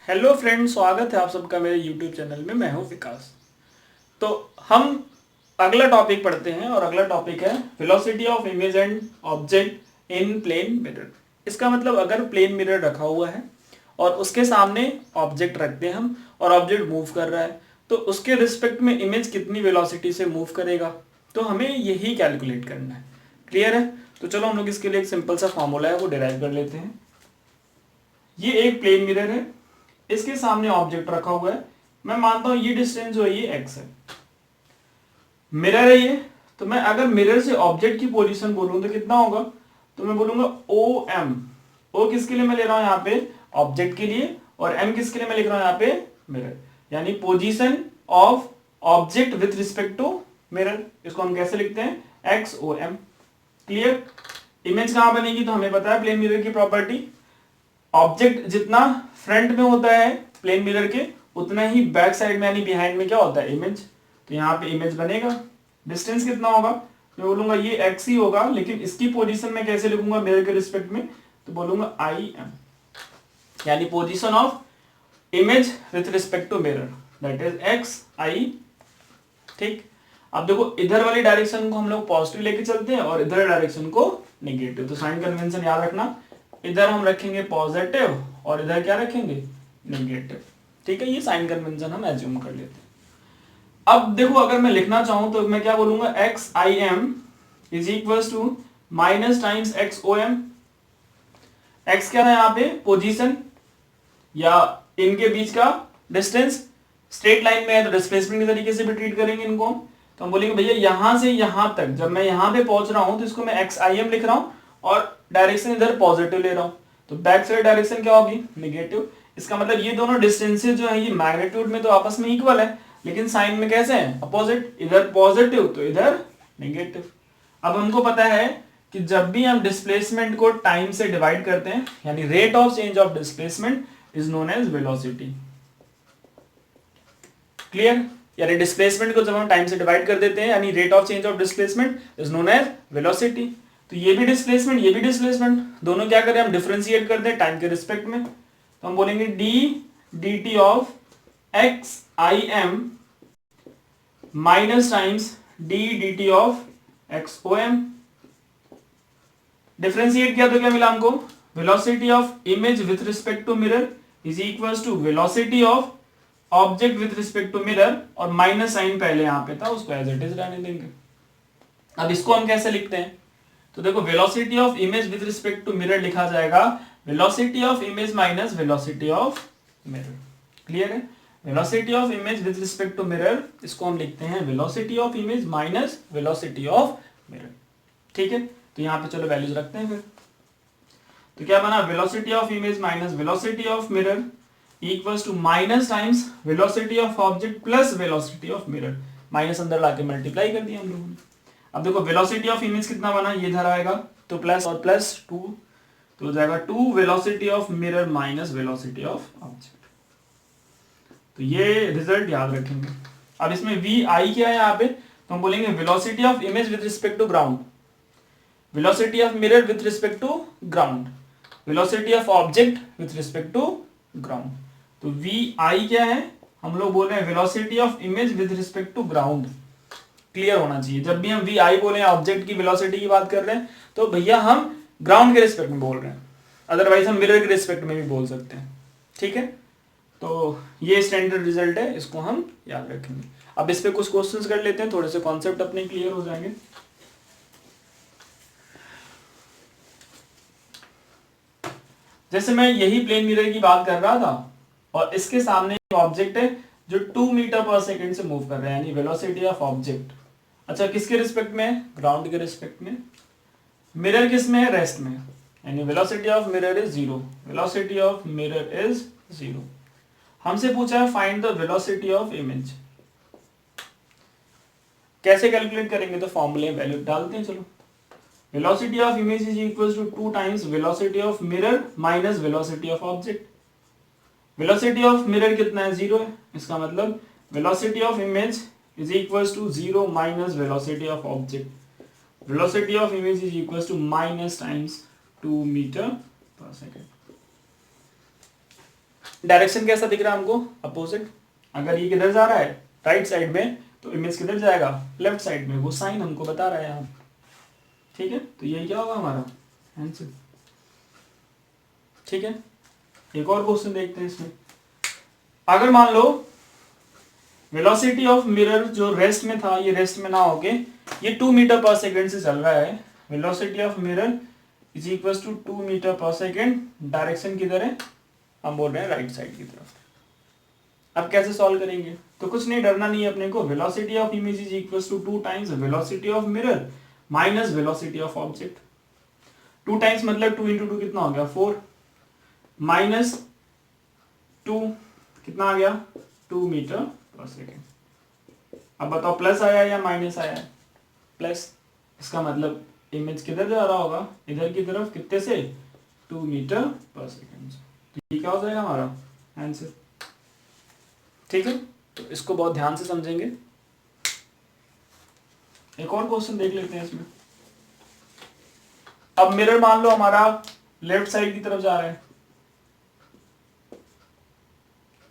Hello friends, स्वागत है आप सबका मेरे यूट्यूब चैनल में। मैं हूं विकास। तो हम अगला टॉपिक पढ़ते हैं और अगला टॉपिक है velocity of image and object in plane mirror. इसका मतलब अगर प्लेन मिरर रखा हुआ है और उसके सामने ऑब्जेक्ट रखते हैं हम और ऑब्जेक्ट मूव कर रहा है तो उसके रिस्पेक्ट में इमेज कितनी वेलोसिटी से मूव करेगा, तो हमें यही कैलकुलेट करना है। क्लियर है? तो चलो हम लोग इसके लिए एक सिंपल सा फॉर्मूला है वो डिराइव कर लेते हैं। ये एक प्लेन मिरर है, इसके सामने ऑब्जेक्ट रखा हुआ है। मैं मानता हूं ये डिस्टेंस जो है ये x है। मिरर है ये, तो मैं अगर मिरर से ऑब्जेक्ट की पोजीशन बोलूं तो कितना होगा, तो मैं बोलूंगा ओ एम। ओ किसके लिए मैं ले रहा हूं यहाँ पे, ऑब्जेक्ट के लिए, और एम किसके लिए मैं लिख रहा हूं यहाँ पे, मिरर, यानी position of object with respect to mirror. इसको हम कैसे लिखते हैं, X O M. Clear? Image कहां बनेगी, तो हमें पता है प्लेन मिरर की प्रॉपर्टी, ऑब्जेक्ट जितना फ्रंट में होता है प्लेन मिरर के उतना ही बैक साइड में यानी बिहाइंड में क्या होता है, इमेज। तो यहाँ पे इमेज बनेगा। डिस्टेंस कितना होगा, मैं बोलूंगा ये x ही होगा, लेकिन इसकी पोजीशन में कैसे लिखूंगा मिरर के रिस्पेक्ट में, तो बोलूंगा आई एम, यानी position of image with respect to mirror, that is X I. ठीक, अब देखो इधर वाली डायरेक्शन को हम लोग पॉजिटिव लेके चलते हैं और इधर डायरेक्शन को नेगेटिव। तो साइन कन्वेंशन याद रखना, इधर हम रखेंगे पॉजिटिव और इधर क्या रखेंगे, नेगेटिव। ठीक है, ये साइन कन्वेंशन हम एज्यूम कर लेते हैं। अब देखो अगर मैं लिखना चाहूं तो मैं क्या बोलूंगा, X I M is equal to minus times X O M. X क्या है यहाँ पे, पोजीशन या इनके बीच का डिस्टेंस। स्ट्रेट लाइन में है तो डिस्प्लेसमेंट के तरीके से भी ट्रीट करेंगे इनको हम। तो हम बोलेंगे भैया यहां से यहां तक जब मैं यहां पे पहुंच रहा हूं तो इसको मैं एक्स आई एम लिख रहा हूं और डायरेक्शन इधर पॉजिटिव ले रहा हूं, तो बैक साइड डायरेक्शन क्या होगी, नेगेटिव। इसका मतलब ये दोनों डिस्टेंसेस जो है ये मैग्नीट्यूड में तो आपस में इक्वल है, लेकिन साइन में कैसे है, अपोजिट। इधर पॉजिटिव तो इधर नेगेटिव। अब हमको पता है कि जब भी हम डिस्प्लेसमेंट को टाइम से डिवाइड करते हैं, यानी rate of change of displacement is known as velocity. Clear? यानी डिस्प्लेसमेंट को जब हम टाइम से डिवाइड कर देते हैं, यानी rate of change of displacement is known as velocity. तो ये भी डिस्प्लेसमेंट ये भी डिस्प्लेसमेंट, दोनों क्या करें हम डिफरेंशिएट कर दें टाइम के रिस्पेक्ट में। तो हम बोलेंगे D D T of X I M minus times D D T of X O M. Differentiate किया तो क्या मिला हमको, velocity of image with respect to mirror is equal to velocity of object with respect to mirror, और minus sign पहले यहां पे था उसको एज इट इज रहने देंगे। अब इसको हम कैसे लिखते हैं, तो देखो velocity of image with respect to mirror लिखा जाएगा velocity of image minus velocity of mirror. Clear है? Velocity of image with respect to mirror, इसको हम लिखते हैं velocity of image minus velocity of mirror. ठीक है, तो यहां पे चलो वैल्यूज रखते हैं फिर। तो क्या बना, velocity of image minus velocity of mirror equals to minus times velocity of object plus velocity of mirror. Minus अंदर लाके मल्टीप्लाई कर दिया हम लोगों ने। अब देखो वेलोसिटी ऑफ इमेज कितना बना, ये इधर आएगा तो प्लस और प्लस 2, तो हो जाएगा 2 velocity of mirror minus velocity of object. तो ये रिजल्ट याद रखेंगे। अब इसमें वी आई क्या है यहाँ पे, तो हम बोलेंगे velocity of image with respect to ground, velocity of mirror with respect to ground, velocity of object with respect to ground. तो वी आई क्या है, हम लोग बोल रहे हैं velocity of image with respect to ground. Clear होना चाहिए, जब भी हम वी आई बोले हैं ऑब्जेक्ट की वेलोसिटी की बात कर रहे हैं तो भैया हम ग्राउंड के रिस्पेक्ट में बोल रहे हैं, अदरवाइज हम मिरर के रिस्पेक्ट में भी बोल सकते हैं। ठीक है, तो ये स्टैंडर्ड रिजल्ट है, इसको हम याद रखेंगे। अब इस पे कुछ क्वेश्चंस कर लेते हैं, थोड़े से कॉन्सेप्ट अपने क्लियर हो जाएंगे। जैसे मैं यही प्लेन मिरर की बात कर रहा था और इसके सामने एक ऑब्जेक्ट है जो 2 मीटर पर सेकंड से मूव कर रहा है, यानी वेलोसिटी ऑफ ऑब्जेक्ट। अच्छा, किसके रिस्पेक्ट में है, ग्राउंड के रिस्पेक्ट में। मिरर किस में है, रेस्ट में, यानी velocity of mirror is 0, velocity of mirror is 0। हमसे पूछा है find the velocity of image. कैसे कैलकुलेट करेंगे, तो फॉर्मूले में वैल्यू डालते हैं। चलो, velocity of image is equals to 2 times velocity of mirror minus velocity of object। velocity of mirror कितना है, 0 है, इसका मतलब velocity of image is equals to 0 minus velocity of object। velocity of image is equals to minus times 2 meter per second। Direction कैसा दिख रहा है हमको, अपोजिट। अगर ये किधर जा रहा है, राइट साइड में, तो इमेज किधर जाएगा, लेफ्ट साइड में। वो साइन हमको बता रहा है यहाँ, ठीक है। तो ये क्या होगा हमारा आंसर, ठीक है। एक और क्वेश्चन देखते हैं इसमें। अगर मान लो वेलोसिटी ऑफ मिरर जो रेस्ट में था, ये रेस्ट में ना होके ये 2 मीटर पर सेकेंड से चल रहा है। Velocity of mirror is equal to 2 metre per second. Direction किधर है, हम बोल रहे हैं राइट साइड की तरफ। अब कैसे सॉल्व करेंगे, तो कुछ नहीं, डरना नहीं है अपने को। Velocity of image is equal to 2 times velocity of mirror minus velocity of object. 2 times मतलब 2 इंटू 2 कितना हो गया, 4, माइनस 2 कितना आ गया, 2 मीटर पर सेकेंड। अब बताओ प्लस आया या माइनस आया, प्लस। इसका मतलब इमेज किधर जा रहा होगा, इधर की तरफ, कितने से, 2 मीटर पर सेकेंड से। तो ये क्या हो जाएगा हमारा आंसर, ठीक है। तो इसको बहुत ध्यान से समझेंगे। एक और क्वेश्चन देख लेते हैं इसमें। अब मिरर मान लो हमारा लेफ्ट साइड की तरफ जा रहा है।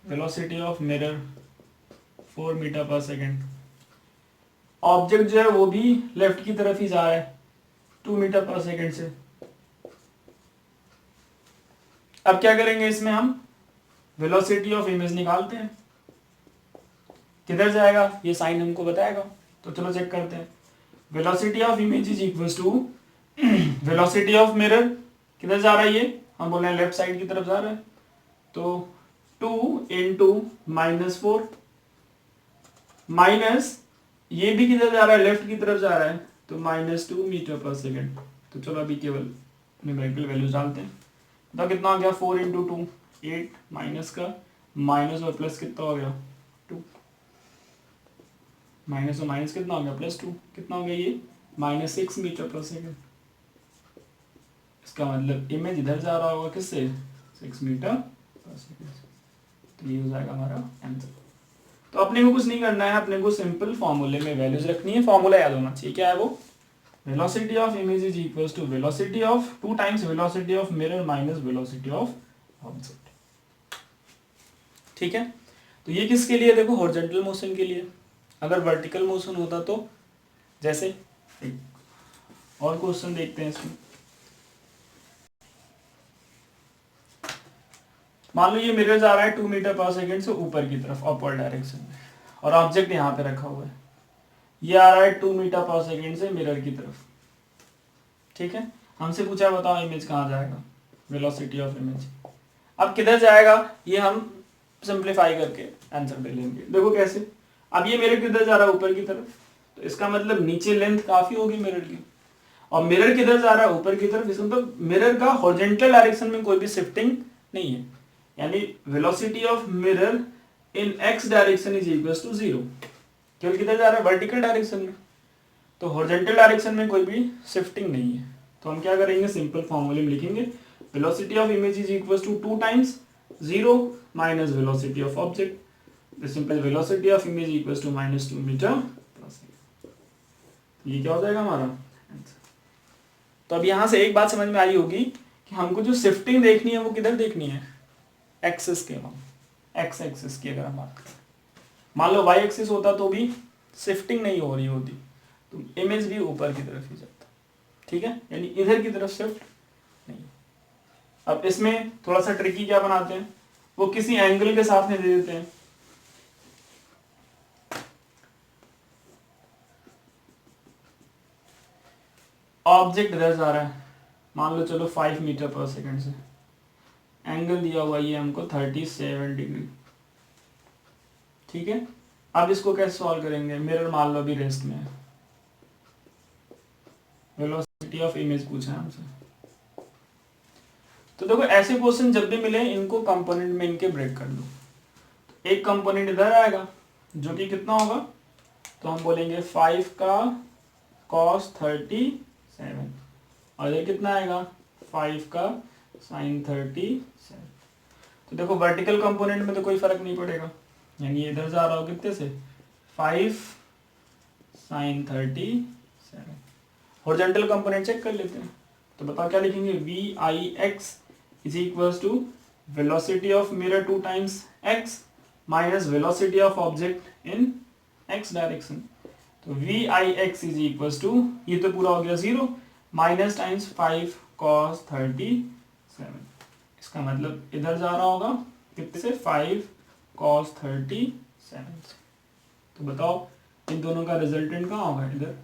Velocity of mirror 4 metre per second. Object जो है वो भी लेफ्ट की तरफ ही जा रहा है 2 मीटर पर सेकेंड से। अब क्या करेंगे इसमें, हम वेलोसिटी ऑफ इमेज निकालते हैं। किधर जाएगा ये साइन हमको बताएगा, तो चलो चेक करते हैं। Velocity of image is equal to velocity of mirror, किधर जा रहा है ये, हम बोल रहे हैं लेफ्ट साइड की तरफ जा रहा है। तो 2 इंटू -4 माइनस ये भी किधर जा रहा है, लेफ्ट की तरफ जा रहा है, तो -2 मीटर पर सेकेंड। तो चलो अभी केवल न्यूमेरिकल वैल्यूज डालते हैं। तो कितना हो गया, 4 इंटू 2 8, माइनस का माइनस और प्लस कितना हो गया, 2, माइनस और माइनस कितना हो गया, +2, कितना हो गया ये, -6 मीटर पर सेकेंड। इसका मतलब इमेज इधर जा रहा होगा किससे, 6 मीटर पर सेकेंड। तो ये हो जाएगा हमारा आंसर। तो अपने को कुछ नहीं करना है, अपने को सिंपल फॉर्मूले में वैल्यूज रखनी है। फॉर्मूला याद होना चाहिए, क्या है वो, velocity of image is equal to velocity of 2 times velocity of mirror minus velocity of object, ठीक है। तो ये किसके लिए, देखो हॉरिजॉन्टल मोशन के लिए। अगर वर्टिकल मोशन होता तो जैसे, एक और क्वेश्चन देखते हैं इसमें। मान लो ये मिरर जा रहा है 2 मीटर पर सेकेंड से ऊपर की तरफ, अपवर्ड डायरेक्शन में, और ऑब्जेक्ट यहाँ पे रखा हुआ है। ये आ रहा है 2 मीटर पर सेकेंड से मिरर की तरफ, ठीक है। हमसे पूछा बताओ इमेज कहाँ जाएगा, वेलोसिटी ऑफ इमेज। अब किधर जाएगा ये हम सिंप्लीफाई करके आंसर दे लेंगे। देखो कैसे, अब ये मिरर किधर जा रहा है, ऊपर की तरफ, तो इसका मतलब नीचे लेंथ काफी होगी मिरर की। और मिरर किधर जा रहा है, ऊपर की तरफ, इसका मतलब मिरर का हॉरिजॉन्टल डायरेक्शन में कोई भी शिफ्टिंग नहीं है। यानी velocity of mirror in x direction is equal to 0। केवल किधर जा रहा है, वर्टिकल डायरेक्शन में। तो हॉरिजॉन्टल डायरेक्शन में कोई भी शिफ्टिंग नहीं है। तो हम क्या करेंगे, सिंपल फॉर्मूले में लिखेंगे, velocity of image is equal to 2 times 0 minus velocity of object. The simple velocity of image equal to -2 metre. ये क्या हो जाएगा हमारा आंसर। तो अब यहां से एक बात समझ में आई होगी कि हमको जो शिफ्टिंग देखनी है वो किधर देखनी है, एक्सिस के, एक्स एक्सिस की अगर हम बात करें। मान लो वाई एक्सिस होता तो भी शिफ्टिंग नहीं हो रही होती, तो इमेज भी ऊपर की तरफ ही जाता, ठीक है। यानी इधर की तरफ शिफ्ट नहीं। अब इसमें थोड़ा सा ट्रिकी क्या बनाते हैं, वो किसी एंगल के साथ में दे देते हैं। ऑब्जेक्ट इधर जा रहा है, मान लो चलो 5 मीटर पर सेकेंड से, एंगल दिया हुआ ये हमको 37 डिग्री, ठीक है। अब इसको कैसे सॉल्व करेंगे, मिरर मान लो अभी रेस्ट में है, वेलोसिटी ऑफ इमेज पूछा है हमसे। तो देखो ऐसे क्वेश्चन जब भी मिले इनको कंपोनेंट में इनके ब्रेक कर दो। एक कंपोनेंट इधर आएगा जो कि कितना होगा, तो हम बोलेंगे 5 का cos 37, और ये कितना आएगा 5 का sin 37। तो देखो वर्टिकल कंपोनेंट में तो कोई फर्क नहीं पड़ेगा, यानी इधर जा रहा हो कितने से, 5 sin 37। हॉरिजॉन्टल कंपोनेंट चेक कर लेते हैं। तो बताओ क्या लिखेंगे, V I X is equal to velocity of mirror 2 times x minus velocity of object in x direction. तो V I X is equal to, ये तो पूरा हो गया 0 माइनस टाइम्स 5 cos 37. इसका मतलब इधर जा रहा होगा कितने से 5 cos 37. तो बताओ इन दोनों का रिजल्टेंट कहाँ होगा इधर.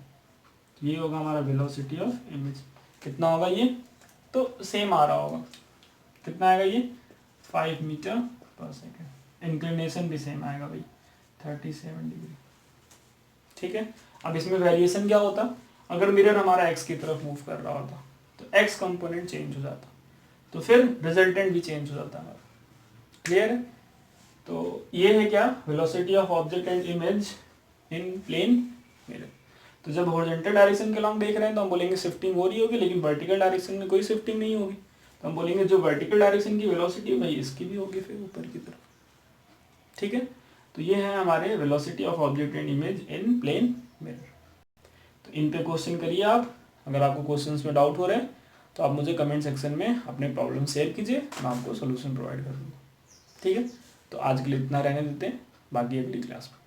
ये होगा हमारा वेलोसिटी ऑफ इमेज. कितना होगा ये, तो सेम आ रहा होगा. कितना आएगा ये 5 मीटर पर सेकेंड. इंक्लिनेशन भी सेम आएगा भाई 37 डिग्री. ठीक है. अब इसमें वेरिएशन क्या होता, अगर मिरर हमारा एक्स की तरफ मूव कर रहा होता तो एक्स कंपोनेंट चेंज हो जाता, तो फिर रिजल्टेंट भी चेंज हो जाता हमारा. क्लियर है. तो ये है क्या, velocity of object and image in plane mirror. तो जब हॉरिजॉन्टल डायरेक्शन के लॉन्ग देख रहे हैं तो हम बोलेंगे शिफ्टिंग हो रही होगी, लेकिन वर्टिकल डायरेक्शन में कोई शिफ्टिंग नहीं होगी. तो हम बोलेंगे जो वर्टिकल डायरेक्शन की वेलोसिटी है भाई इसकी भी होगी फिर ऊपर की तरफ. ठीक है. तो ये है हमारे velocity of object and image in plane mirror. तो इन पे क्वेश्चन करिए आप. अगर आपको क्वेश्चंस में डाउट हो रहे हैं तो आप मुझे कमेंट सेक्शन में अपने प्रॉब्लम शेयर कीजिए, मैं आपको सोल्यूशन प्रोवाइड कर दूँगा. ठीक है. तो आज के लिए इतना रहने देते हैं, बाकी अगली क्लास में.